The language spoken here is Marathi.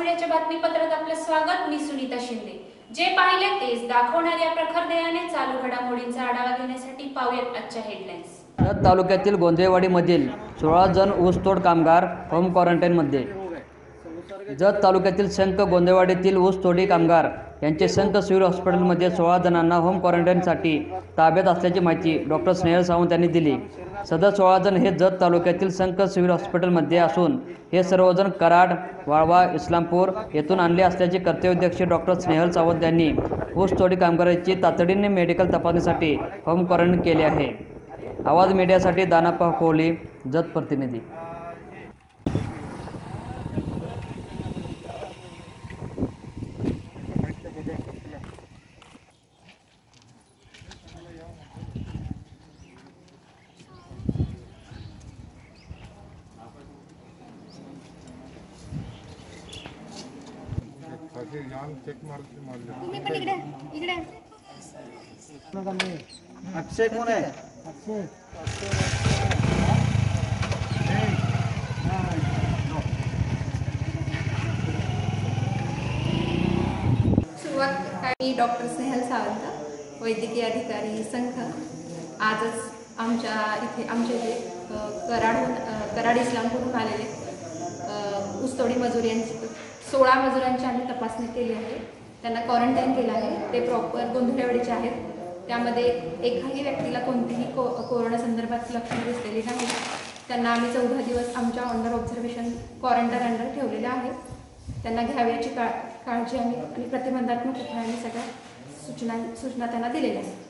मीडियाच्या बातमीपत्रात आपलं स्वागत। मी सुनीता शिंदे। जे पाहिले तेच दाखवणाऱ्या प्रखर दैयाने चालू घडामोडींचा आढावा घेण्यासाठी पाहूयात आजच्या हेडलाईन्स। जत तालुक्यातील गोंधळेवाडीमधील 16 जण ऊसतोड कामगार होम क्वारंटाईनमध्ये। जत तालुक्यातील शंख गोंधळेवाडीतील ऊसतोडी कामगार यांचे शंख सिव्हिल हॉस्पिटलमध्ये 16 जणांना होम क्वारंटाईनसाठी ताब्यात असल्याची माहिती डॉक्टर स्नेहल सावंत यांनी दिली। सदर 16 जण हे जत तालुक्यातील शंख सिव्हिल हॉस्पिटलमध्ये असून हे सर्वजण कराड, वाळवा, इस्लामपूर येथून आणले असल्याचे कर्तव्यदक्ष डॉक्टर स्नेहल सावंत यांनी ऊसतोडी कामगारांची तातडीने मेडिकल तपासणीसाठी होम क्वारंटाईन केले आहे। आवाज मीडियासाठी दानप्पा कोहली, जत प्रतिनिधी। अक्षय कोण आहे? सुरुवात मी डॉक्टर स्नेहल सावंत, वैद्यकीय अधिकारी संघ। आजच आमच्या इथे कराड इस्लामपूरहून आलेले ऊसतोडी मजूर यांची 16 मजुरांची आम्ही तपासणी केली आहे। त्यांना क्वारंटाईन केलं आहे। ते प्रॉपर गोंधळेवाडीचे आहेत। त्यामध्ये एकाही व्यक्तीला कोणतीही कोरोना संदर्भात लक्षणे दिसलेली नाही। त्यांना आम्ही 14 दिवस आमच्या अंडर ऑब्झर्वेशन क्वारंटाईन अंडर ठेवलेलं आहे। त्यांना घ्यावयाची काळजी आणि प्रतिबंधात्मक उपायांनी सगळ्या सूचना त्यांना दिलेल्या आहेत।